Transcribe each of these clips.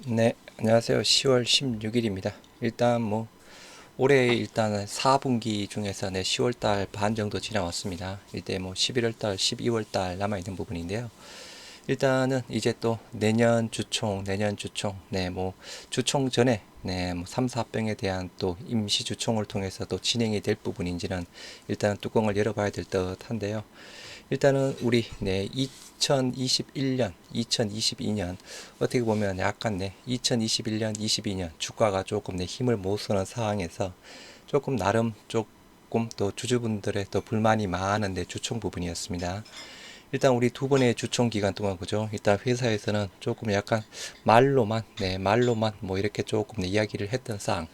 네, 안녕하세요. 10월 16일입니다. 일단 올해 일단 4분기 중에서 10월 달 반 정도 지나왔습니다. 이때 11월 달, 12월 달 남아 있는 부분인데요. 일단은 이제 또 내년 주총, 주총 전에 3, 4병에 대한 또 임시 주총을 통해서 또 진행이 될 부분인지는 일단 뚜껑을 열어봐야 될 듯한데요. 일단은 우리 2021년, 2022년 어떻게 보면 약간 2021년, 22년 주가가 조금 힘을 못 쓰는 상황에서 조금 나름 조금 또 주주분들의 또 불만이 많은데 주총 부분이었습니다. 일단 우리 두 번의 주총 기간 동안 그죠? 일단 회사에서는 조금 약간 말로만 이렇게 조금 이야기를 했던 사항.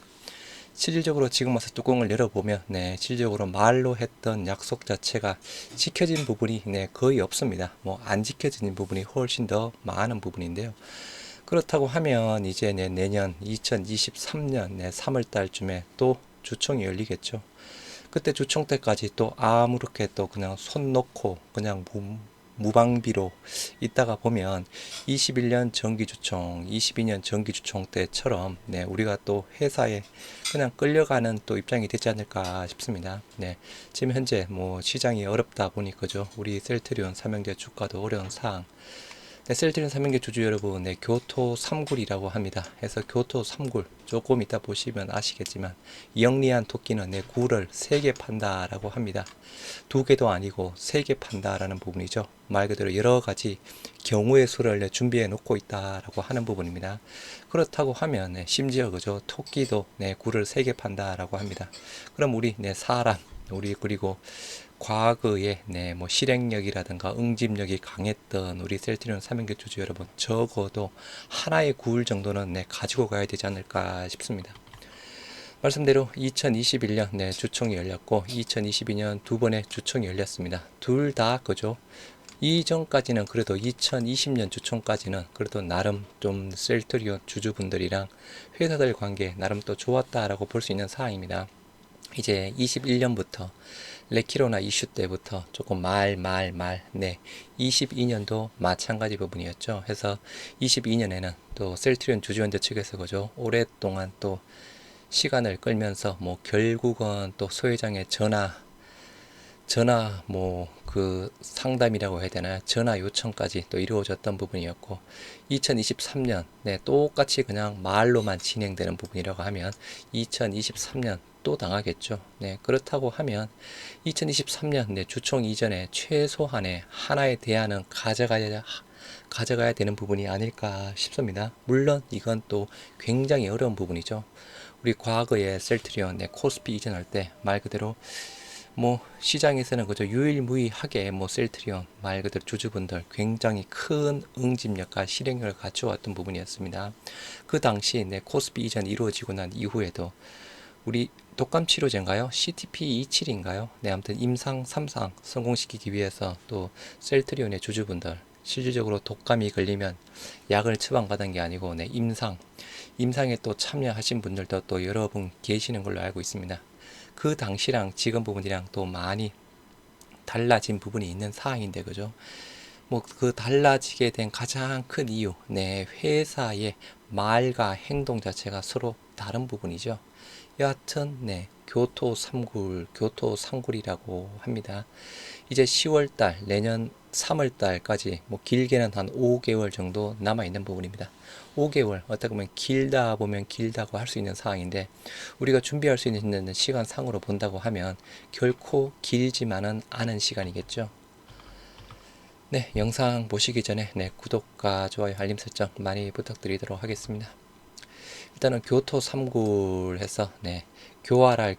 실질적으로 지금 와서 뚜껑을 열어보면 실질적으로 말로 했던 약속 자체가 지켜진 부분이 거의 없습니다. 안 지켜진 부분이 훨씬 더 많은 부분인데요. 그렇다고 하면 이제 내년 2023년 3월 달쯤에 또 주총이 열리겠죠. 그때 주총 때까지 또 아무렇게 또 그냥 손 놓고 그냥 무방비로 있다가 보면 21년 정기주총, 22년 정기주총 때처럼 우리가 또 회사에 그냥 끌려가는 또 입장이 되지 않을까 싶습니다. 지금 현재 시장이 어렵다 보니 그죠. 우리 셀트리온 삼형제 주가도 어려운 상황. 셀트리온 삼형제 주주 여러분, 교토 삼굴이라고 합니다. 해서 교토 삼굴 조금 이따 보시면 아시겠지만 영리한 토끼는 굴을 3개 판다라고 합니다. 2개도 아니고 3개 판다라는 부분이죠. 말 그대로 여러 가지 경우의 수를 준비해 놓고 있다라고 하는 부분입니다. 그렇다고 하면 심지어 그죠 토끼도 굴을 3개 판다라고 합니다. 그럼 우리 사람 우리 그리고 과거에 실행력이라든가 응집력이 강했던 우리 셀트리온 삼형제 주주 여러분 적어도 하나의 굴 정도는 가지고 가야 되지 않을까 싶습니다. 말씀대로 2021년 주총이 열렸고 2022년 두 번의 주총이 열렸습니다. 둘 다 그죠. 이전까지는 그래도 2020년 주총까지는 그래도 나름 좀 셀트리온 주주분들이랑 회사들 관계 나름 또 좋았다라고 볼 수 있는 사항입니다. 이제 21년부터 레키로나 이슈 때부터 조금 22년도 마찬가지 부분이었죠. 해서 22년에는 또 셀트리온 주주원들 측에서 그죠 오랫동안 또 시간을 끌면서 결국은 또 소회장의 전화 그 상담이라고 해야 되나 전화 요청까지 또 이루어졌던 부분이었고 2023년 똑같이 그냥 말로만 진행되는 부분이라고 하면 2023년 또 당하겠죠. 그렇다고 하면 2023년 주총 이전에 최소한의 하나의 대안은 가져가야 되는 부분이 아닐까 싶습니다. 물론 이건 또 굉장히 어려운 부분이죠. 우리 과거에 셀트리온 코스피 이전할 때 말 그대로 시장에서는 그저 유일무이하게 셀트리온 말 그대로 주주분들 굉장히 큰 응집력과 실행력을 갖추어왔던 부분이었습니다. 그 당시 코스피 이전 이루어지고 난 이후에도 우리 독감 치료제인가요? CTP27인가요? 아무튼 임상 3상 성공시키기 위해서 또 셀트리온의 주주분들 실질적으로 독감이 걸리면 약을 처방받은 게 아니고 임상에 또 참여하신 분들도 또 여러분 계시는 걸로 알고 있습니다. 그 당시랑 지금 부분이랑 또 많이 달라진 부분이 있는 사항인데 그죠? 그 달라지게 된 가장 큰 이유, 회사의 말과 행동 자체가 서로 다른 부분이죠. 여하튼 교토 삼굴이라고 합니다. 이제 10월달 내년 3월달까지 길게는 한 5개월 정도 남아있는 부분입니다. 5개월 어떻게 보면 길다 보면 길다고 할 수 있는 상황인데 우리가 준비할 수 있는 시간 상으로 본다고 하면 결코 길지만은 않은 시간이겠죠. 영상 보시기 전에 구독과 좋아요 알림 설정 많이 부탁드리도록 하겠습니다. 일단은 교토 삼굴해서 교활할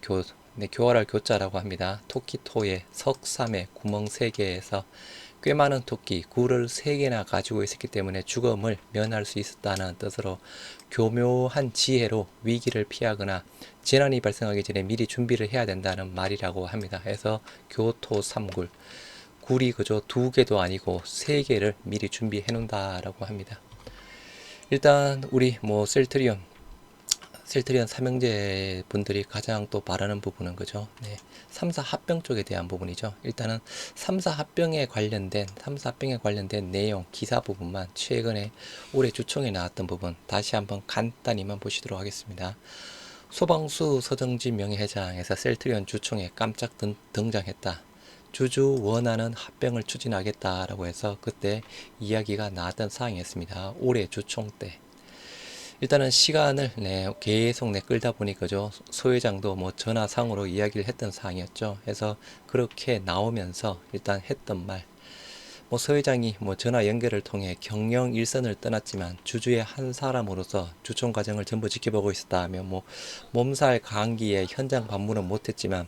교자라고 합니다. 토끼토의 석삼의 구멍 3개에서 꽤 많은 토끼 굴을 3개나 가지고 있었기 때문에 죽음을 면할 수 있었다는 뜻으로 교묘한 지혜로 위기를 피하거나 재난이 발생하기 전에 미리 준비를 해야 된다는 말이라고 합니다. 해서 교토 삼굴 굴이 그저 2개도 아니고 3개를 미리 준비해 놓는다라고 합니다. 일단 우리 셀트리온 셀트리온 삼형제 분들이 가장 또 바라는 부분은 그죠? 네. 3사 합병 쪽에 대한 부분이죠. 일단은 3사 합병에 관련된 내용, 기사 부분만 최근에 올해 주총에 나왔던 부분 다시 한번 간단히만 보시도록 하겠습니다. 소방수 서정진 명예회장에서 셀트리온 주총에 깜짝 등장했다. 주주 원하는 합병을 추진하겠다라고 해서 그때 이야기가 나왔던 사항이었습니다. 올해 주총 때. 일단은 시간을 계속 끌다 보니 그죠. 소 회장도 뭐 전화상으로 이야기를 했던 사항이었죠. 해서 그렇게 나오면서 일단 했던 말. 뭐 소 회장이 뭐 전화 연결을 통해 경영 일선을 떠났지만 주주의 한 사람으로서 주총 과정을 전부 지켜보고 있었다며 뭐 몸살 감기에 현장 방문은 못했지만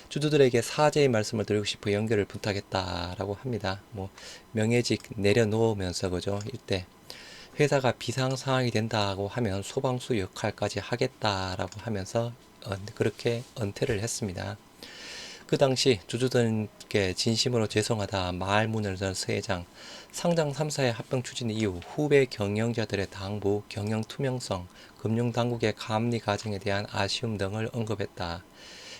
주주들에게 사죄의 말씀을 드리고 싶어 연결을 부탁했다라고 합니다. 뭐 명예직 내려놓으면서 그죠. 이때 회사가 비상 상황이 된다고 하면 소방수 역할까지 하겠다라고 하면서 그렇게 은퇴를 했습니다. 그 당시 주주들께 진심으로 죄송하다 말문을 던 서 회장, 상장 3사의 합병 추진 이후 후배 경영자들의 당부, 경영 투명성, 금융당국의 감리 과정에 대한 아쉬움 등을 언급했다.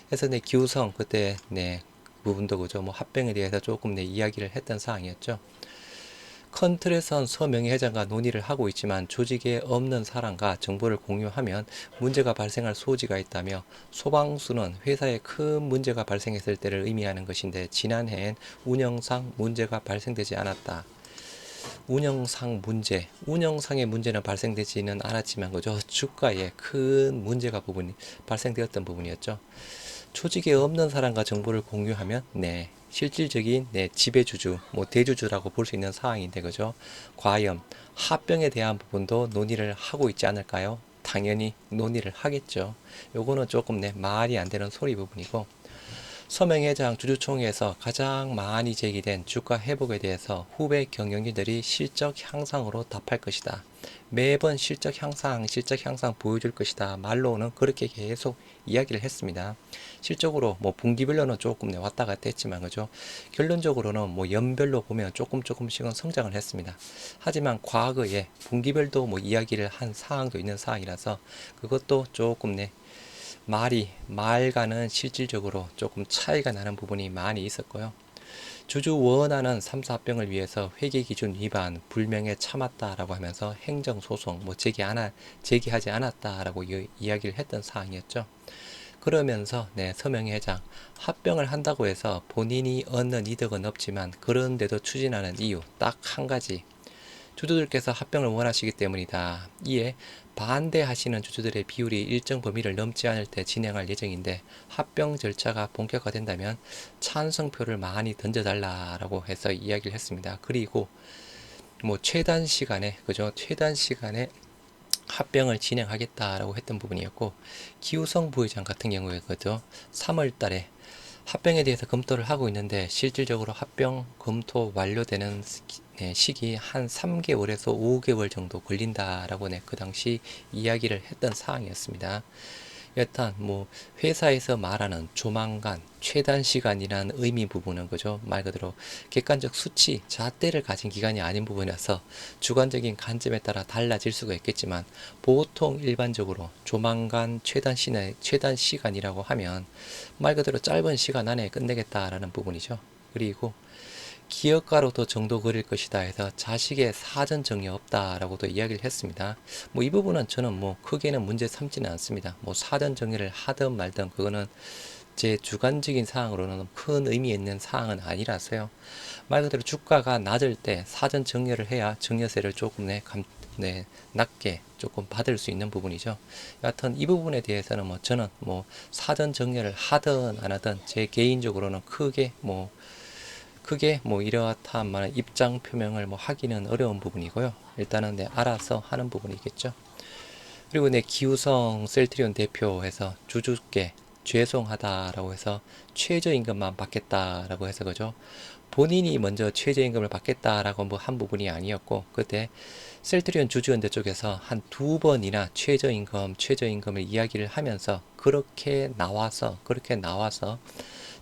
그래서 기우성 그때 그 부분도 그죠. 뭐 합병에 대해서 조금 이야기를 했던 사항이었죠. 큰 틀에선 서 명예회장과 논의를 하고 있지만 조직에 없는 사람과 정보를 공유하면 문제가 발생할 소지가 있다며 소방수는 회사에 큰 문제가 발생했을 때를 의미하는 것인데 지난해엔 운영상 문제가 발생되지 않았다. 운영상의 문제는 발생되지는 않았지만 그죠. 주가에 큰 문제가 발생되었던 부분이었죠. 조직에 없는 사람과 정보를 공유하면 실질적인 지배주주, 뭐 대주주라고 볼 수 있는 상황인데 그죠? 과연 합병에 대한 부분도 논의를 하고 있지 않을까요? 당연히 논의를 하겠죠. 요거는 조금 말이 안 되는 소리 부분이고 서명회장 주주총회에서 가장 많이 제기된 주가 회복에 대해서 후배 경영진들이 실적 향상으로 답할 것이다. 매번 실적 향상 보여줄 것이다. 말로는 그렇게 계속 이야기를 했습니다. 실적으로 뭐 분기별로는 조금 왔다 갔다 했지만 그죠. 결론적으로는 뭐 연별로 보면 조금씩은 성장을 했습니다. 하지만 과거에 분기별도 뭐 이야기를 한 사항도 있는 사항이라서 그것도 조금 말과는 실질적으로 조금 차이가 나는 부분이 많이 있었고요. 주주 원하는 3사 합병을 위해서 회계기준 위반, 불명예 참았다라고 하면서 행정소송 제기하지 않았다라고 이야기를 했던 사항이었죠. 그러면서 서명희 회장 합병을 한다고 해서 본인이 얻는 이득은 없지만 그런데도 추진하는 이유 딱 한 가지. 주주들께서 합병을 원하시기 때문이다. 이에 반대하시는 주주들의 비율이 일정 범위를 넘지 않을 때 진행할 예정인데 합병 절차가 본격화된다면 찬성표를 많이 던져달라라고 해서 이야기를 했습니다. 그리고 뭐 최단 시간에 합병을 진행하겠다라고 했던 부분이었고 기우성 부회장 같은 경우에 그죠 3월 달에 합병에 대해서 검토를 하고 있는데 실질적으로 합병 검토 완료되는 시기 한 3개월에서 5개월 정도 걸린다라고 그 당시 이야기를 했던 사항이었습니다. 여튼 뭐 회사에서 말하는 조만간 최단 시간이라는 의미 부분은 그죠 말 그대로 객관적 수치 잣대를 가진 기간이 아닌 부분이라서 주관적인 관점에 따라 달라질 수가 있겠지만 보통 일반적으로 조만간 최단 시간이라고 하면 말 그대로 짧은 시간 안에 끝내겠다라는 부분이죠. 그리고 기업가로도 정도 그릴 것이다 해서 자식의 사전 정리 없다라고도 이야기를 했습니다. 뭐 이 부분은 저는 뭐 크게는 문제 삼지는 않습니다. 뭐 사전 정리를 하든 말든 그거는 제 주관적인 사항으로는 큰 의미 있는 사항은 아니라서요. 말 그대로 주가가 낮을 때 사전 정리를 해야 증여세를 조금 낮게 조금 받을 수 있는 부분이죠. 여하튼 이 부분에 대해서는 뭐 저는 뭐 사전 정리를 하든 안 하든 제 개인적으로는 크게 뭐 이러한 입장 표명을 뭐 하기는 어려운 부분이고요. 일단은 알아서 하는 부분이겠죠. 그리고 기우성 셀트리온 대표에서 주주께 죄송하다라고 해서 최저임금만 받겠다라고 해서 그죠. 본인이 먼저 최저임금을 받겠다라고 뭐 한 부분이 아니었고 그때 셀트리온 주주연대 쪽에서 한 2번이나 최저임금을 이야기를 하면서 그렇게 나와서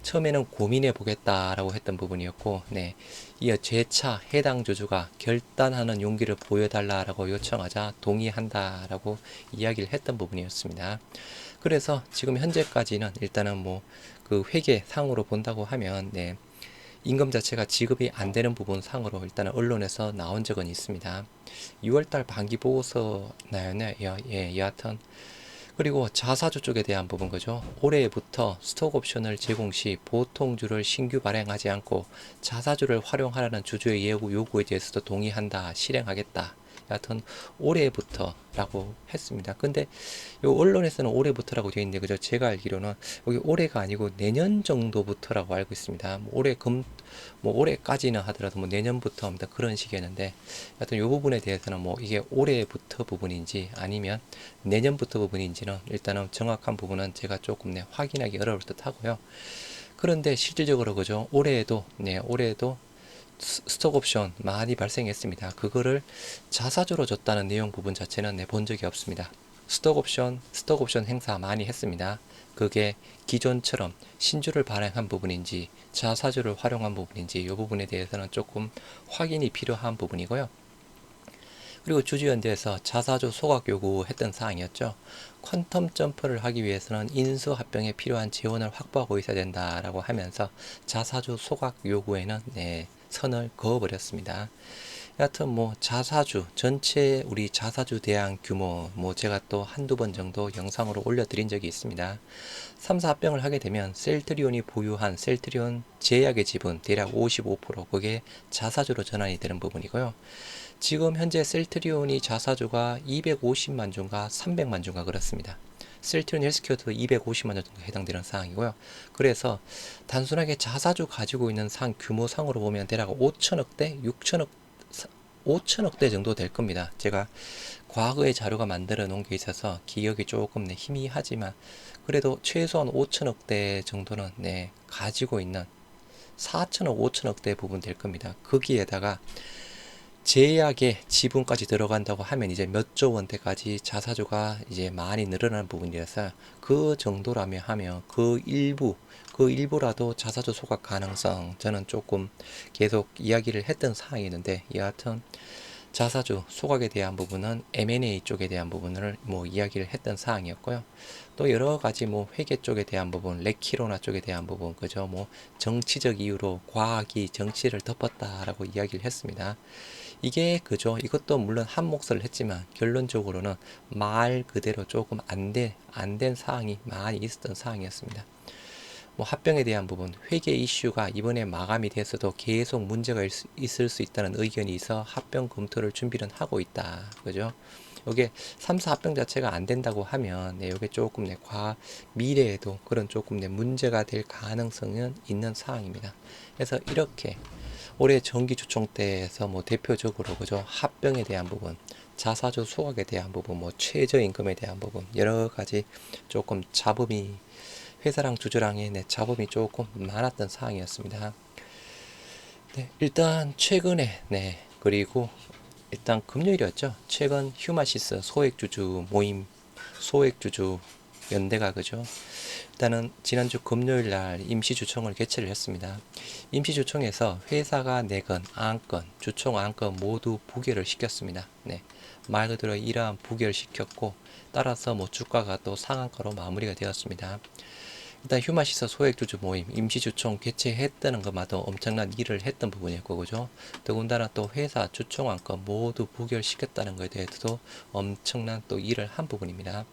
처음에는 고민해 보겠다라고 했던 부분이었고, 네, 이어 재차 해당 주주가 결단하는 용기를 보여달라라고 요청하자 동의한다라고 이야기를 했던 부분이었습니다. 그래서 지금 현재까지는 일단은 뭐 그 회계 상으로 본다고 하면, 네, 임금 자체가 지급이 안 되는 부분 상으로 일단은 언론에서 나온 적은 있습니다. 6월달 반기 보고서 나였나요? 예, 여하튼. 그리고 자사주 쪽에 대한 부분 거죠. 올해부터 스톡 옵션을 제공 시 보통주를 신규 발행하지 않고 자사주를 활용하라는 주주의 요구에 대해서도 동의한다, 실행하겠다. 여하튼 올해부터라고 했습니다. 근데 요 언론에서는 올해부터라고 되어 있는데, 그죠? 제가 알기로는 여기 올해가 아니고 내년 정도부터라고 알고 있습니다. 뭐 올해까지는 하더라도 뭐 내년부터 합니다. 그런 식이었는데, 하여튼 요 부분에 대해서는 뭐 이게 올해부터 부분인지 아니면 내년부터 부분인지는 일단은 정확한 부분은 제가 조금 확인하기 어려울 듯 하고요. 그런데 실질적으로 그죠? 올해에도 스톡 옵션 많이 발생했습니다. 그거를 자사주로 줬다는 내용 부분 자체는 본 적이 없습니다. 스톡 옵션 행사 많이 했습니다. 그게 기존처럼 신주를 발행한 부분인지 자사주를 활용한 부분인지 이 부분에 대해서는 조금 확인이 필요한 부분이고요. 그리고 주주연대에서 자사주 소각 요구했던 사항이었죠. 퀀텀 점프를 하기 위해서는 인수합병에 필요한 재원을 확보하고 있어야 된다라고 하면서 자사주 소각 요구에는 선을 그어버렸습니다. 여하튼 뭐 자사주 전체 우리 자사주 대항 규모 제가 또 한두 번 정도 영상으로 올려드린 적이 있습니다. 3사 합병을 하게 되면 셀트리온이 보유한 셀트리온 제약의 지분 대략 55% 그게 자사주로 전환이 되는 부분이고요. 지금 현재 셀트리온이 자사주가 250만 주인가 300만 주인가 그렇습니다. 셀트리온 헬스케어도 250만 주 정도 해당되는 사항이고요. 그래서 단순하게 자사주 가지고 있는 상 규모상으로 보면 대략 5천억대, 5천억대 정도 될 겁니다. 제가 과거의 자료가 만들어 놓은 게 있어서 기억이 조금 희미하지만 그래도 최소한 5천억대 정도는 가지고 있는 4천억, 5천억대 부분 될 겁니다. 거기에다가 제약의 지분까지 들어간다고 하면 이제 몇 조 원대까지 자사주가 이제 많이 늘어나는 부분이라서 그 정도라면 하면 그 일부라도 자사주 소각 가능성 저는 조금 계속 이야기를 했던 사항이 있는데, 여하튼 자사주 소각에 대한 부분은 M&A 쪽에 대한 부분을 이야기를 했던 사항이었고요. 또 여러 가지 회계 쪽에 대한 부분, 레키로나 쪽에 대한 부분, 그죠? 정치적 이유로 과학이 정치를 덮었다라고 이야기를 했습니다. 이게 그죠? 이것도 물론 한 몫을 했지만 결론적으로는 말 그대로 조금 안 된 사항이 많이 있었던 사항이었습니다. 합병에 대한 부분, 회계 이슈가 이번에 마감이 됐어도 계속 문제가 있을 수 있다는 의견이 있어 합병 검토를 준비는 하고 있다. 그죠? 이게 3사 합병 자체가 안 된다고 하면 이게 조금 미래에도 그런 조금 문제가 될 가능성은 있는 사항입니다. 그래서 이렇게 올해 정기주총 때에서 대표적으로 그죠? 합병에 대한 부분, 자사주 소각에 대한 부분, 최저임금에 대한 부분, 여러 가지 조금 잡음이 회사랑 주주랑의 잡음이 조금 많았던 사항이었습니다. 일단 최근에 그리고 일단 금요일이었죠. 최근 휴마시스 소액주주 모임, 소액주주 연대가 그죠? 일단은 지난주 금요일 날 임시주총을 개최를 했습니다. 임시주총에서 회사가 내건 안건, 주총 안건 모두 부결을 시켰습니다. 말 그대로 이러한 부결을 시켰고 따라서 주가가 또 상한가로 마무리가 되었습니다. 일단 휴마시스 소액주주 모임 임시주총 개최했다는 것마다 엄청난 일을 했던 부분이었고, 그죠? 더군다나 또 회사 주총 안건 모두 부결시켰다는 것에 대해서도 엄청난 또 일을 한 부분입니다.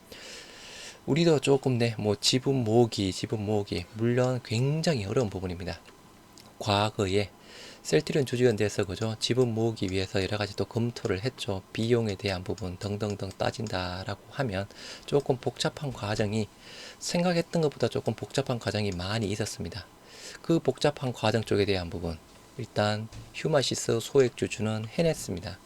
우리도 조금 지분 모으기 물론 굉장히 어려운 부분입니다. 과거에 셀트리온 주주연대에서 그죠? 지분 모으기 위해서 여러 가지 또 검토를 했죠. 비용에 대한 부분 등등등 따진다라고 하면 조금 복잡한 과정이 생각했던 것보다 조금 복잡한 과정이 많이 있었습니다. 그 복잡한 과정 쪽에 대한 부분 일단 휴마시스 소액주주는 해냈습니다.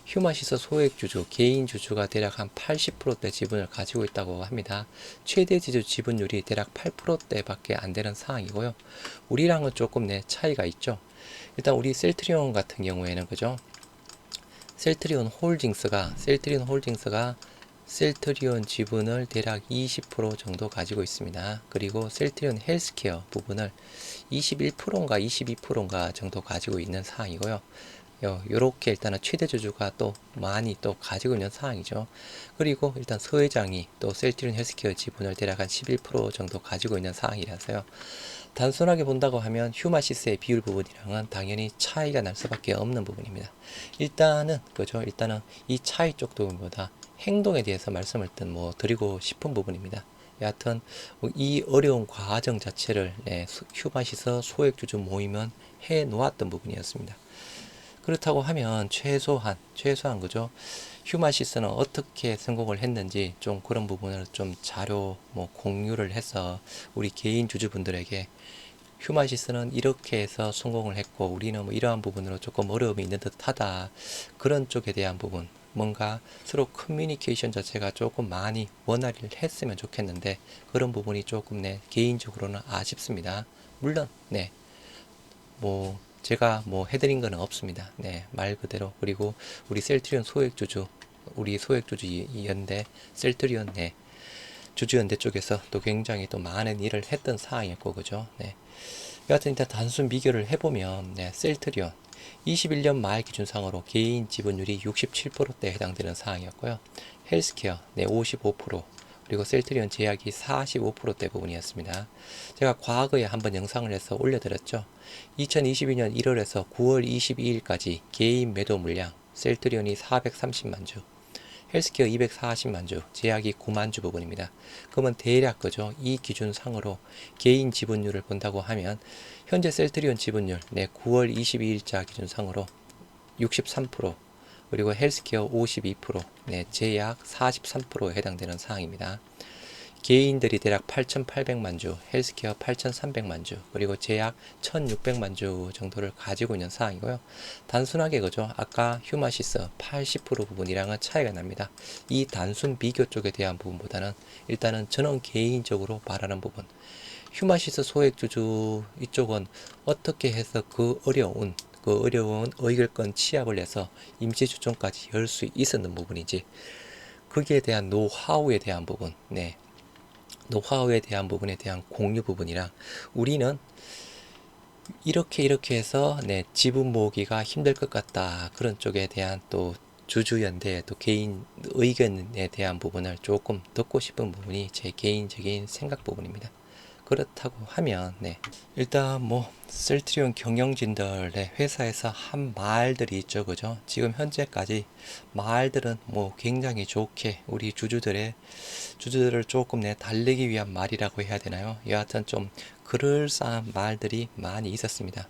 휴마시스 소액주주, 개인 주주가 대략 한 80%대 지분을 가지고 있다고 합니다. 최대 지주 지분율이 대략 8%대밖에 안 되는 상황이고요. 우리랑은 조금 차이가 있죠. 일단 우리 셀트리온 같은 경우에는 그죠? 셀트리온 홀딩스가 셀트리온 지분을 대략 20% 정도 가지고 있습니다. 그리고 셀트리온 헬스케어 부분을 21%인가 22%인가 정도 가지고 있는 상황이고요. 요렇게 일단은 최대 주주가 또 많이 또 가지고 있는 상황이죠. 그리고 일단 서 회장이 또 셀트리온 헬스케어 지분을 대략 한 11% 정도 가지고 있는 상황이라서요. 단순하게 본다고 하면 휴마시스의 비율 부분이랑은 당연히 차이가 날 수밖에 없는 부분입니다. 일단은 그죠? 일단은 이 차이 쪽도보다 행동에 대해서 말씀을 드리고 싶은 부분입니다. 여하튼 이 어려운 과정 자체를 휴마시스 소액주주 모임은 해 놓았던 부분이었습니다. 그렇다고 하면 최소한 그죠? 휴마시스는 어떻게 성공을 했는지 좀 그런 부분을 좀 자료 공유를 해서 우리 개인 주주분들에게 휴마시스는 이렇게 해서 성공을 했고 우리는 이러한 부분으로 조금 어려움이 있는 듯하다, 그런 쪽에 대한 부분, 뭔가 서로 커뮤니케이션 자체가 조금 많이 원활히 했으면 좋겠는데 그런 부분이 조금 개인적으로는 아쉽습니다. 물론 제가 해드린 거는 없습니다. 말 그대로. 그리고 우리 셀트리온 소액주주, 우리 소액주주 연대 셀트리온 주주연대 쪽에서 또 굉장히 또 많은 일을 했던 사항이었고, 그죠? 여하튼 일단 단순 비교를 해보면 셀트리온 21년 말 기준상으로 개인 지분율이 67%대에 해당되는 사항이었고요. 헬스케어 55%, 그리고 셀트리온 제약이 45%대 부분이었습니다. 제가 과거에 한번 영상을 해서 올려드렸죠. 2022년 1월에서 9월 22일까지 개인 매도 물량 셀트리온이 430만 주, 헬스케어 240만 주, 제약이 9만 주 부분입니다. 그러면 대략 그죠? 이 기준상으로 개인 지분율을 본다고 하면 현재 셀트리온 지분율 9월 22일자 기준상으로 63%, 그리고 헬스케어 52%, 제약 43%에 해당되는 사항입니다. 개인들이 대략 8,800만 주, 헬스케어 8,300만 주, 그리고 제약 1,600만 주 정도를 가지고 있는 사항이고요. 단순하게 그죠? 아까 휴마시스 80% 부분이랑은 차이가 납니다. 이 단순 비교 쪽에 대한 부분보다는 일단은 저는 개인적으로 바라는 부분, 휴마시스 소액주주 이쪽은 어떻게 해서 그 어려운 의결권 취합을 해서 임시주총까지 열 수 있었는 부분인지, 거기에 대한 노하우에 대한 부분, 노하우에 대한 부분에 대한 공유 부분이랑, 우리는 이렇게 해서 지분 모으기가 힘들 것 같다, 그런 쪽에 대한 또 주주연대 또 개인 의견에 대한 부분을 조금 듣고 싶은 부분이 제 개인적인 생각 부분입니다. 그렇다고 하면 일단 셀트리온 경영진들의 회사에서 한 말들이 있죠, 그죠? 지금 현재까지 말들은 굉장히 좋게 우리 주주들을 조금 달래기 위한 말이라고 해야 되나요? 여하튼 좀 그럴싸한 말들이 많이 있었습니다.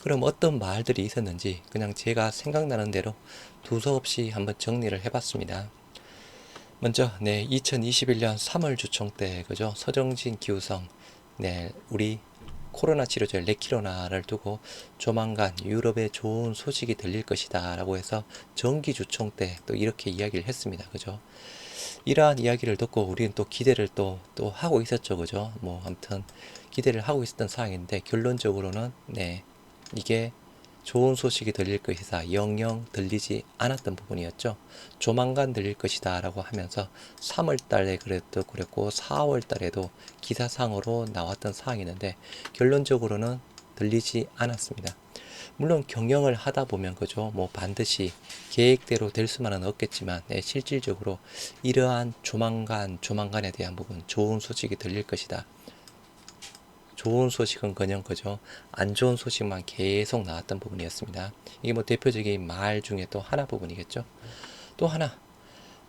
그럼 어떤 말들이 있었는지 그냥 제가 생각나는 대로 두서없이 한번 정리를 해봤습니다. 먼저 2021년 3월 주총 때 그죠? 서정진 기후성 우리 코로나 치료제 레키로나를 두고 조만간 유럽에 좋은 소식이 들릴 것이다 라고 해서 정기 주총 때 또 이렇게 이야기를 했습니다. 그죠? 이러한 이야기를 듣고 우리는 또 기대를 또 하고 있었죠. 그죠? 아무튼 기대를 하고 있었던 상황인데 결론적으로는 이게 좋은 소식이 들릴 것이다, 영영 들리지 않았던 부분이었죠. 조만간 들릴 것이다 라고 하면서 3월 달에 그랬고 4월 달에도 기사상으로 나왔던 사항이었는데 결론적으로는 들리지 않았습니다. 물론 경영을 하다 보면 그죠, 반드시 계획대로 될 수만은 없겠지만 실질적으로 이러한 조만간에 대한 부분, 좋은 소식이 들릴 것이다, 좋은 소식은커녕 그죠, 안 좋은 소식만 계속 나왔던 부분이었습니다. 이게 대표적인 말 중에 또 하나 부분이겠죠. 또 하나,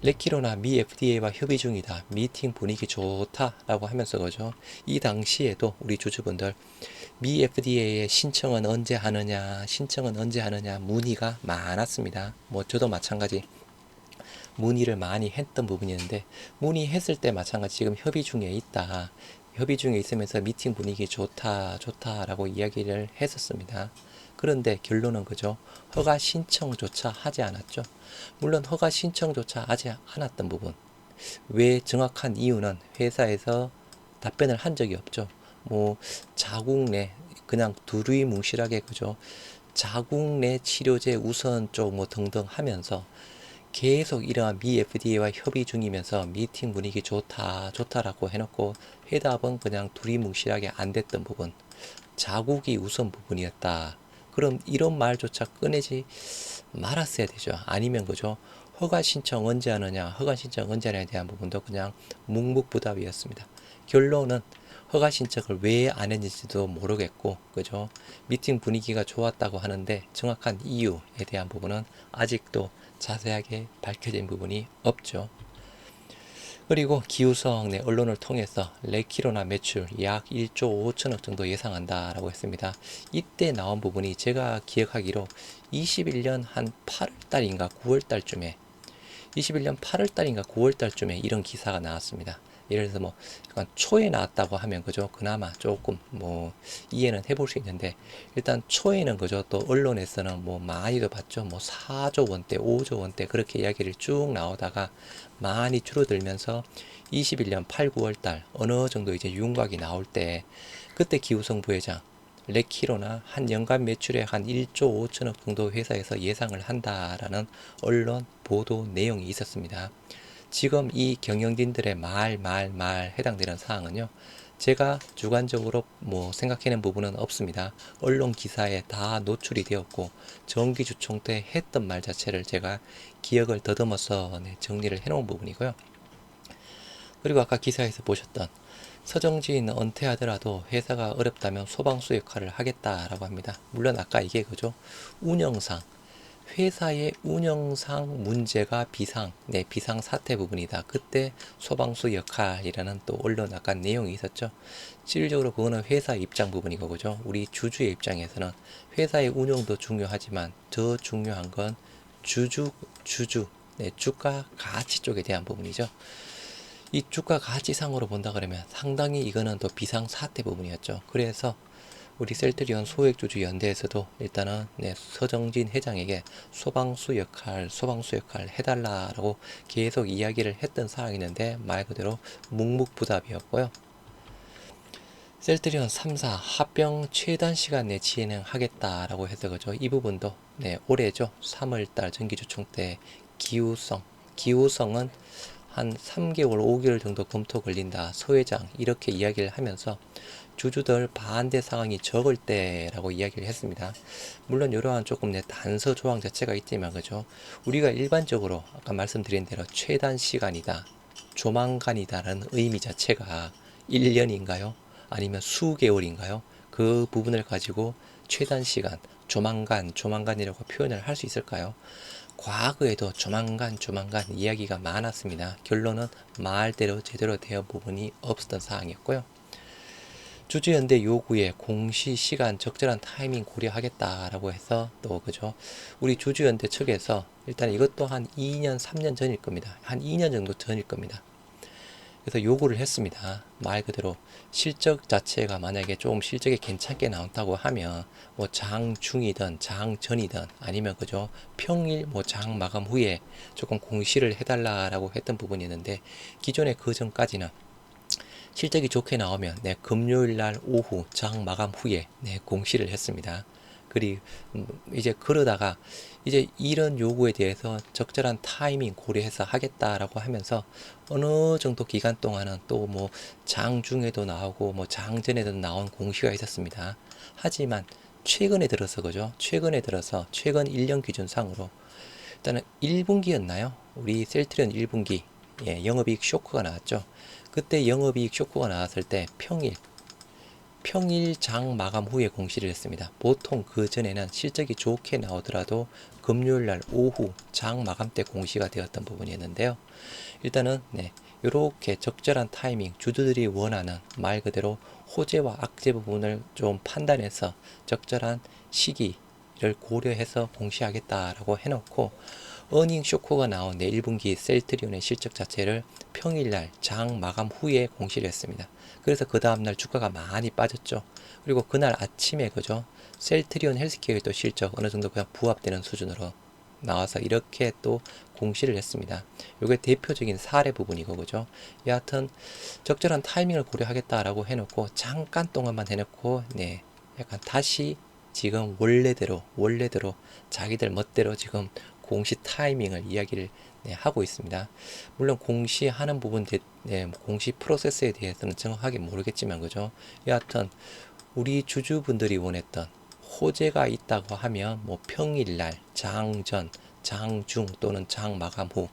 레키로나 미 FDA와 협의 중이다, 미팅 분위기 좋다라고 하면서 그죠, 이 당시에도 우리 주주분들 미 FDA의 신청은 언제 하느냐 문의가 많았습니다. 저도 마찬가지 문의를 많이 했던 부분이었는데, 문의했을 때 마찬가지 지금 협의 중에 있다, 협의 중에 있으면서 미팅 분위기 좋다라고 이야기를 했었습니다. 그런데 결론은 그죠, 허가 신청조차 하지 않았죠. 물론 허가 신청조차 하지 않았던 부분, 왜 정확한 이유는 회사에서 답변을 한 적이 없죠. 자국 내 그냥 두루뭉실하게 그죠, 자국 내 치료제 우선 쪽 등등 하면서 계속 이러한 미 FDA와 협의 중이면서 미팅 분위기 좋다라고 해놓고 회답은 그냥 두리뭉실하게 안 됐던 부분, 자국이 우선 부분이었다. 그럼 이런 말조차 꺼내지 말았어야 되죠. 아니면 그죠? 허가 신청 언제 하느냐, 허가 신청 언제 하느냐에 대한 부분도 그냥 묵묵부답이었습니다. 결론은 허가 신청을 왜 안 했는지도 모르겠고, 그죠? 미팅 분위기가 좋았다고 하는데 정확한 이유에 대한 부분은 아직도 자세하게 밝혀진 부분이 없죠. 그리고 기후성 내 언론을 통해서 레키로나 매출 약 1조 5천억 정도 예상한다라고 했습니다. 이때 나온 부분이 제가 기억하기로 21년 한 8월달인가 9월달쯤에 21년 8월달인가 9월달쯤에 이런 기사가 나왔습니다. 예를 들어서 뭐 약간 초에 나왔다고 하면 그죠, 그나마 조금 뭐 이해는 해볼 수 있는데, 일단 초에는 그죠, 또 언론에서는 뭐 많이도 봤죠. 뭐 4조 원대 5조 원대 그렇게 이야기를 쭉 나오다가 많이 줄어들면서 21년 8, 9월달 어느 정도 이제 윤곽이 나올 때, 그때 기후성 부회장 레키로나 한 연간 매출에 한 1조 5천억 정도 회사에서 예상을 한다라는 언론 보도 내용이 있었습니다. 지금 이 경영진들의 말 해당되는 사항은요, 제가 주관적으로 뭐 생각해낸 부분은 없습니다. 언론 기사에 다 노출이 되었고 정기주총 때 했던 말 자체를 제가 기억을 더듬어서 정리를 해놓은 부분이고요. 그리고 아까 기사에서 보셨던 서정진 은퇴하더라도 회사가 어렵다면 소방수 역할을 하겠다라고 합니다. 물론 아까 이게 그죠, 운영상 회사의 운영상 문제가 비상 사태 부분이다. 그때 소방수 역할이라는 또 언론 아까 내용이 있었죠. 실질적으로 그거는 회사 입장 부분이고, 그죠? 우리 주주의 입장에서는 회사의 운영도 중요하지만 더 중요한 건 주주, 주가 가치 쪽에 대한 부분이죠. 이 주가 가치상으로 본다 그러면 상당히 이거는 또 비상 사태 부분이었죠. 그래서 우리 셀트리온 소액주주 연대에서도 일단은 서정진 회장에게 소방수 역할 해달라라고 계속 이야기를 했던 사항이었는데 말 그대로 묵묵부답이었고요. 셀트리온 3사 합병 최단 시간 내 진행하겠다라고 해서 그죠, 이 부분도 올해죠 3월달 정기주총 때 기후성은 한 3개월 5개월 정도 검토 걸린다 서 회장 이렇게 이야기를 하면서 주주들 반대 상황이 적을 때라고 이야기를 했습니다. 물론 이러한 조금 단서 조항 자체가 있지만 그죠, 우리가 일반적으로 아까 말씀드린 대로 최단 시간이다, 조만간이다라는 의미 자체가 1년인가요? 아니면 수개월인가요? 그 부분을 가지고 최단 시간, 조만간이라고 표현을 할 수 있을까요? 과거에도 조만간 이야기가 많았습니다. 결론은 말대로 제대로 되어 부분이 없었던 사항이었고요. 주주연대 요구에 공시시간 적절한 타이밍 고려하겠다라고 해서 또 그죠, 우리 주주연대 측에서 일단 이것도 한 2년 3년 전일 겁니다. 한 2년 정도 전일 겁니다. 그래서 요구를 했습니다. 말 그대로 실적 자체가 만약에 조금 실적이 괜찮게 나온다고 하면 뭐 장중이든 장전이든 아니면 그죠, 평일 뭐 장 마감 후에 조금 공시를 해달라라고 했던 부분이 있는데, 기존에 그 전까지는 실적이 좋게 나오면 금요일 날 오후 장 마감 후에 공시를 했습니다. 그리고 이제 그러다가 이제 이런 요구에 대해서 적절한 타이밍 고려해서 하겠다라고 하면서 어느 정도 기간 동안은 또 뭐 장중에도 나오고 뭐 장전에도 나온 공시가 있었습니다. 하지만 최근에 들어서 그죠, 최근 1년 기준상으로 일단은 1분기였나요? 우리 셀트리온 1분기 영업이익 쇼크가 나왔죠. 그때 영업이익 쇼크가 나왔을 때 평일 장 마감 후에 공시를 했습니다. 보통 그 전에는 실적이 좋게 나오더라도 금요일날 오후 장 마감 때 공시가 되었던 부분이었는데요. 일단은 이렇게 적절한 타이밍, 주주들이 원하는 말 그대로 호재와 악재 부분을 좀 판단해서 적절한 시기를 고려해서 공시하겠다라고 해놓고, 어닝 쇼크가 나온 1분기 셀트리온의 실적 자체를 평일날 장 마감 후에 공시를 했습니다. 그래서 그 다음날 주가가 많이 빠졌죠. 그리고 그날 아침에 그죠, 셀트리온 헬스케어의 또 실적 어느 정도 그냥 부합되는 수준으로 나와서 이렇게 또 공시를 했습니다. 이게 대표적인 사례 부분이고 그죠. 여하튼 적절한 타이밍을 고려하겠다라고 해놓고 잠깐 동안만 해놓고 약간 다시 지금 원래대로 자기들 멋대로 지금 공시 타이밍을 이야기를 하고 있습니다. 물론 공시하는 부분, 뭐 공시 프로세스에 대해서는 정확하게 모르겠지만, 그죠? 여하튼 우리 주주분들이 원했던 호재가 있다고 하면 뭐 평일날, 장전, 장중 또는 장마감 후,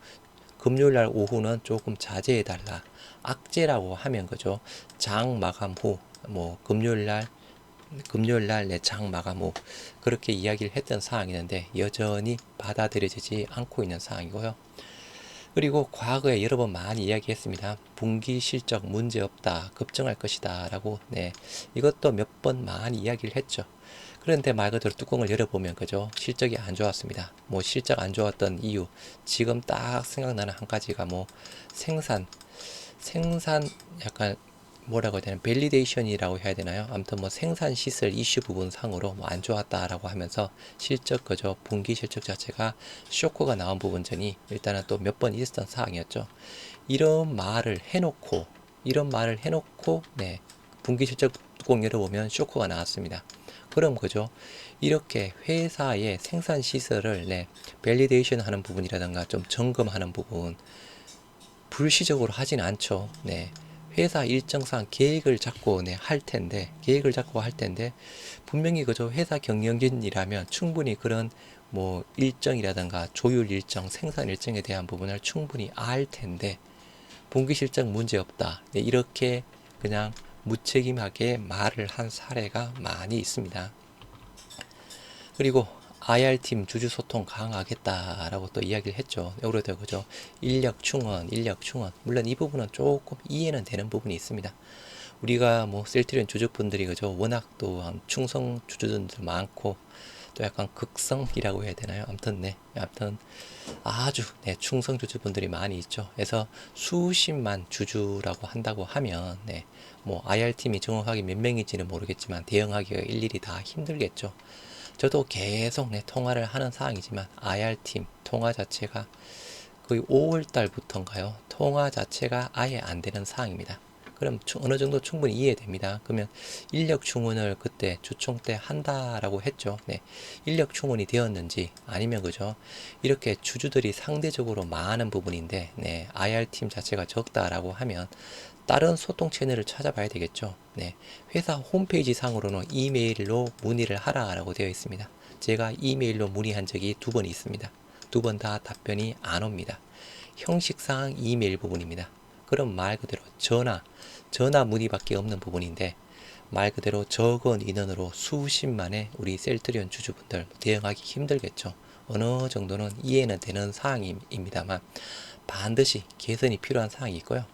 금요일날 오후는 조금 자제해달라. 악재라고 하면 그죠? 장마감 후, 뭐 금요일날 내 장 마감 후 그렇게 이야기를 했던 사항이는데 여전히 받아들여지지 않고 있는 사항이고요. 그리고 과거에 여러 번 많이 이야기했습니다. 분기 실적 문제 없다, 급증할 것이다 라고 이것도 몇 번 많이 이야기를 했죠. 그런데 말 그대로 뚜껑을 열어보면 그죠, 실적이 안 좋았습니다. 뭐 실적 안 좋았던 이유, 지금 딱 생각나는 한 가지가 뭐 생산 약간 뭐라고 해야 되나, 밸리데이션이라고 해야 되나요? 아무튼 뭐 생산 시설 이슈 부분 상으로 뭐 안 좋았다라고 하면서 실적 그죠, 분기 실적 자체가 쇼크가 나온 부분전이 일단은 또 몇 번 있었던 사항이었죠. 이런 말을 해놓고 분기 실적 뚜껑 열어보면 쇼크가 나왔습니다. 그럼 그죠, 이렇게 회사의 생산 시설을 밸리데이션 하는 부분이라든가 좀 점검하는 부분 불시적으로 하진 않죠. 회사 일정상 계획을 잡고 할 텐데 분명히 그저 회사 경영진이라면 충분히 그런 뭐 일정이라든가 조율 일정, 생산 일정에 대한 부분을 충분히 알 텐데 분기 실적 문제 없다, 이렇게 그냥 무책임하게 말을 한 사례가 많이 있습니다. 그리고 IR팀 주주소통 강화하겠다라고 또 이야기를 했죠. 오래도 그죠, 인력 충원. 물론 이 부분은 조금 이해는 되는 부분이 있습니다. 우리가 뭐 셀트리온 주주분들이 그죠, 워낙 또 충성 주주들도 많고 또 약간 극성이라고 해야 되나요? 아무튼 아주 충성 주주분들이 많이 있죠. 그래서 수십만 주주라고 한다고 하면 뭐 IR팀이 정확하게 몇 명인지는 모르겠지만 대응하기가 일일이 다 힘들겠죠. 저도 계속 통화를 하는 사항이지만 IR팀 통화 자체가 거의 5월달부터인가요? 통화 자체가 아예 안 되는 사항입니다. 그럼 어느 정도 충분히 이해됩니다. 그러면 인력 충원을 그때 주총 때 한다라고 했죠. 인력 충원이 되었는지 아니면 그죠, 이렇게 주주들이 상대적으로 많은 부분인데 IR팀 자체가 적다라고 하면 다른 소통 채널을 찾아봐야 되겠죠. 회사 홈페이지 상으로는 이메일로 문의를 하라라고 되어 있습니다. 제가 이메일로 문의한 적이 2번 있습니다. 2번 다 답변이 안 옵니다. 형식상 이메일 부분입니다. 그럼 말 그대로 전화 문의밖에 없는 부분인데 말 그대로 적은 인원으로 수십만의 우리 셀트리온 주주분들 대응하기 힘들겠죠. 어느 정도는 이해는 되는 사항입니다만 반드시 개선이 필요한 사항이 있고요.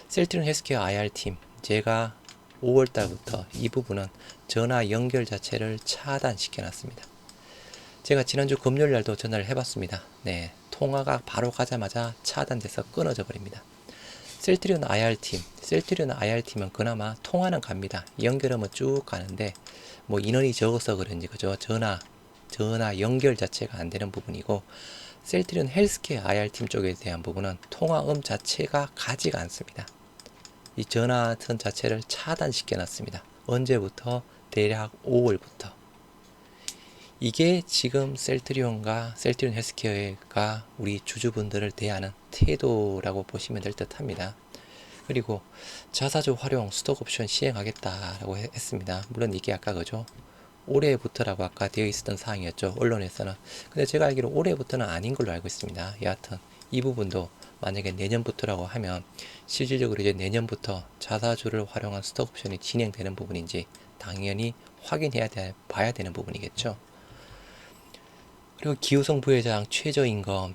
셀트리온 헬스케어 IR팀 제가 5월달부터 이 부분은 전화 연결 자체를 차단시켜 놨습니다. 제가 지난주 금요일날도 전화를 해봤습니다. 통화가 바로 가자마자 차단돼서 끊어져 버립니다. 셀트리온 IR팀은 그나마 통화는 갑니다. 연결하면 쭉 가는데 뭐 인원이 적어서 그런지 그죠, 전화 연결 자체가 안 되는 부분이고, 셀트리온 헬스케어 IR팀 쪽에 대한 부분은 통화음 자체가 가지가 않습니다. 이 전화선 자체를 차단시켜 놨습니다. 언제부터? 대략 5월부터. 이게 지금 셀트리온 헬스케어가 우리 주주분들을 대하는 태도라고 보시면 될 듯 합니다. 그리고 자사주 활용 스톡옵션 시행하겠다라고 했습니다. 물론 이게 아까 그죠, 올해부터라고 아까 되어 있었던 사항이었죠, 언론에서는. 근데 제가 알기로 올해부터는 아닌 걸로 알고 있습니다. 여하튼 이 부분도 만약에 내년부터라고 하면 실질적으로 이제 내년부터 자사주를 활용한 스톡옵션이 진행되는 부분인지 당연히 봐야 되는 부분이겠죠. 그리고 기후성 부회장 최저임금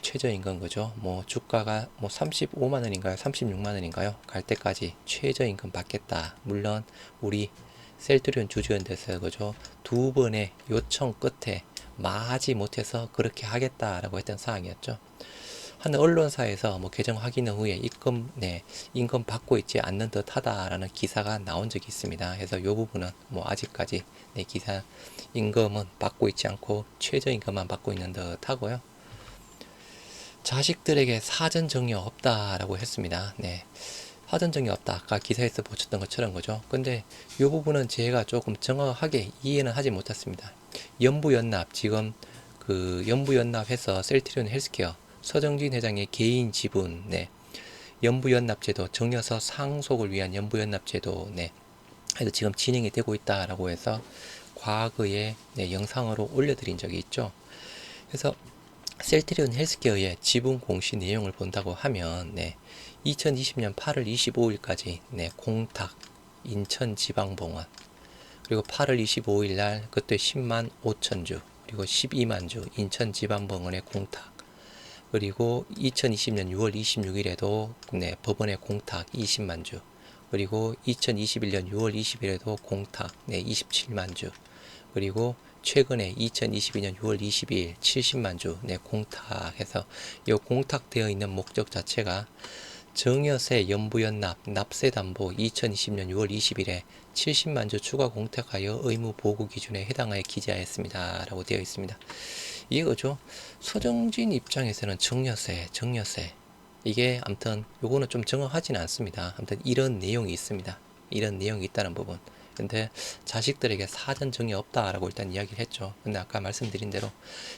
그죠, 뭐 주가가 뭐 35만 원인가요 36만 원인가요 갈 때까지 최저임금 받겠다. 물론 우리 셀트리온 주주연대에서 그죠, 2번의 요청 끝에 마하지 못해서 그렇게 하겠다라고 했던 사항이었죠. 한 언론사에서 뭐 계정 확인 후에 임금 받고 있지 않는 듯 하다라는 기사가 나온 적이 있습니다. 그래서 이 부분은 뭐 아직까지 기사 임금은 받고 있지 않고 최저임금만 받고 있는 듯 하고요. 자식들에게 사전 정리 없다라고 했습니다. 사전 정리 없다. 아까 기사에서 보셨던 것처럼 그죠. 근데 이 부분은 제가 조금 정확하게 이해는 하지 못했습니다. 연부연납 지금 그 연부연납해서 셀트리온 헬스케어 서정진 회장의 개인 지분, 네, 연부연납제도 정여서 상속을 위한 연부연납제도, 네, 그래서 지금 진행이 되고 있다라고 해서 과거에 네, 영상으로 올려드린 적이 있죠. 그래서 셀트리온 헬스케어의 지분 공시 내용을 본다고 하면, 네, 2020년 8월 25일까지 네, 공탁 인천지방봉원, 그리고 8월 25일 날 그때 10만 5천 주, 그리고 12만 주 인천지방법원의 공탁, 그리고 2020년 6월 26일에도 네, 법원의 공탁 20만 주, 그리고 2021년 6월 20일에도 공탁 네, 27만 주, 그리고 최근에 2022년 6월 22일 70만 주 네, 공탁해서 이 공탁되어 있는 목적 자체가 정여세 연부연납 납세담보 2020년 6월 20일에 70만 주 추가 공탁하여 의무 보고 기준에 해당하여 기재하였습니다. 라고 되어 있습니다. 이거죠. 서정진 입장에서는 정여세. 이게 아무튼 요거는 좀 정확하지는 않습니다. 아무튼 이런 내용이 있습니다. 이런 내용이 있다는 부분. 근데 자식들에게 사전 정리 없다라고 일단 이야기를 했죠. 근데 아까 말씀드린 대로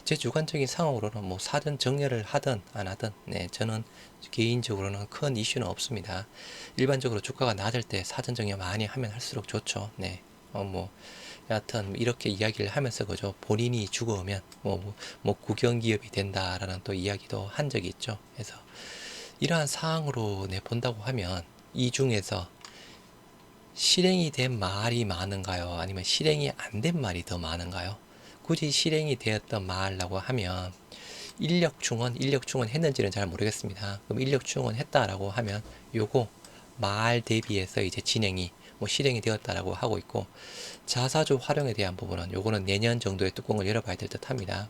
제 주관적인 상황으로는 뭐 사전 정리를 하든 안 하든 네, 저는 개인적으로는 큰 이슈는 없습니다. 일반적으로 주가가 낮을 때 사전 정리 많이 하면 할수록 좋죠. 네. 여하튼 이렇게 이야기를 하면서 그죠, 본인이 죽어오면 뭐 국영기업이 된다라는 또 이야기도 한 적이 있죠. 그래서 이러한 사항으로 네, 본다고 하면 이 중에서 실행이 된 말이 많은가요? 아니면 실행이 안 된 말이 더 많은가요? 굳이 실행이 되었던 말이라고 하면 인력 충원 했는지는 잘 모르겠습니다. 그럼 인력 충원 했다라고 하면 요거 말 대비해서 이제 진행이 뭐 실행이 되었다라고 하고 있고, 자사주 활용에 대한 부분은 요거는 내년 정도에 뚜껑을 열어봐야 될 듯 합니다.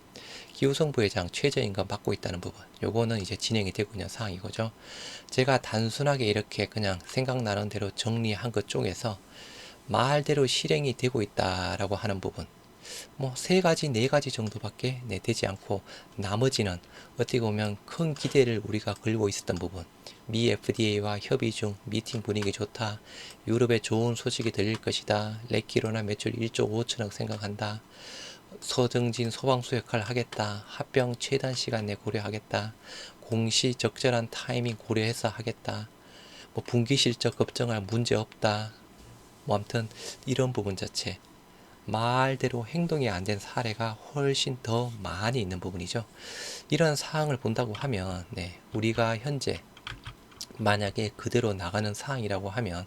기우성 부회장 최저임금 받고 있다는 부분, 요거는 이제 진행이 되고 있는 상황이거죠. 제가 단순하게 이렇게 그냥 생각나는 대로 정리한 것 중에서 말대로 실행이 되고 있다라고 하는 부분, 뭐 세 가지 네 가지 정도밖에 되지 않고, 나머지는 어떻게 보면 큰 기대를 우리가 걸고 있었던 부분, 미 FDA와 협의 중, 미팅 분위기 좋다, 유럽에 좋은 소식이 들릴 것이다, 렉키로나 매출 1조 5천억 생각한다, 서정진 소방수 역할을 하겠다, 합병 최단 시간 내 고려하겠다, 공시 적절한 타이밍 고려해서 하겠다, 뭐 분기 실적 걱정할 문제 없다, 뭐 아무튼 이런 부분 자체, 말대로 행동이 안 된 사례가 훨씬 더 많이 있는 부분이죠. 이런 사항을 본다고 하면 네, 우리가 현재 만약에 그대로 나가는 상황이라고 하면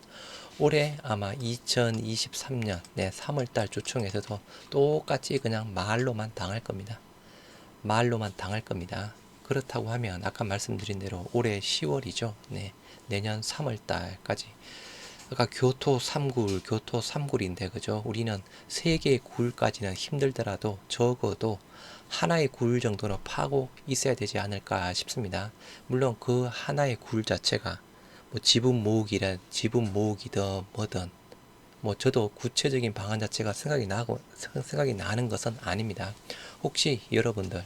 올해 아마 2023년 네, 3월달 주총에서도 똑같이 그냥 말로만 당할 겁니다. 말로만 당할 겁니다. 그렇다고 하면 아까 말씀드린 대로 올해 10월이죠. 네, 내년 3월달까지. 그러니까 교토 3굴인데 그죠? 우리는 3개의 굴까지는 힘들더라도 적어도 하나의 굴 정도는 파고 있어야 되지 않을까 싶습니다. 물론 그 하나의 굴 자체가 뭐 지분 모으기든 뭐든, 뭐 저도 구체적인 방안 자체가 생각이 나는 것은 아닙니다. 혹시 여러분들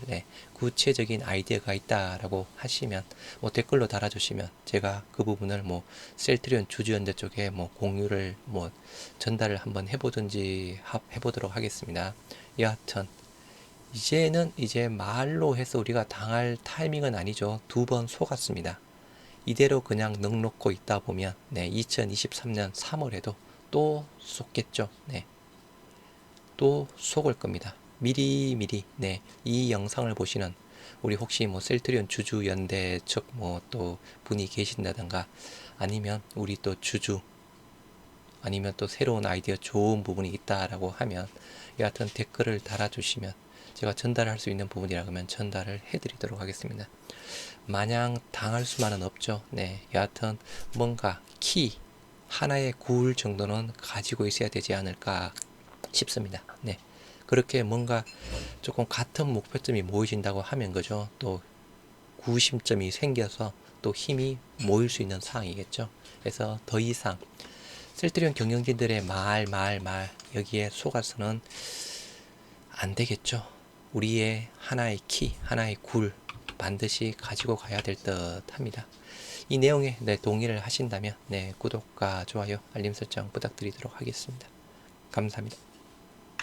구체적인 아이디어가 있다라고 하시면 뭐 댓글로 달아주시면 제가 그 부분을 뭐 셀트리온 주주연대 쪽에 뭐 공유를 뭐 전달을 한번 해보도록 하겠습니다. 여하튼 이제는 이제 말로 해서 우리가 당할 타이밍은 아니죠. 2번 속았습니다. 이대로 그냥 넉놓고 있다 보면 2023년 3월에도 또 속겠죠. 네, 또 속을 겁니다. 미리미리 이 영상을 보시는 우리 혹시 뭐 셀트리온 주주연대 측 뭐 또 분이 계신다든가, 아니면 우리 또 주주, 아니면 또 새로운 아이디어 좋은 부분이 있다라고 하면 여하튼 댓글을 달아주시면 제가 전달할 수 있는 부분이라 그러면 전달을 해드리도록 하겠습니다. 마냥 당할 수만은 없죠. 네, 여하튼 뭔가 하나의 굴 정도는 가지고 있어야 되지 않을까 싶습니다. 네, 그렇게 뭔가 조금 같은 목표점이 모여진다고 하면 그죠, 또 구심점이 생겨서 또 힘이 모일 수 있는 상황이겠죠. 그래서 더 이상 셀트리온 경영진들의 말 여기에 속아서는 안 되겠죠. 우리의 하나의 하나의 굴 반드시 가지고 가야 될 듯 합니다. 이 내용에 동의를 하신다면 구독과 좋아요, 알림 설정 부탁드리도록 하겠습니다. 감사합니다.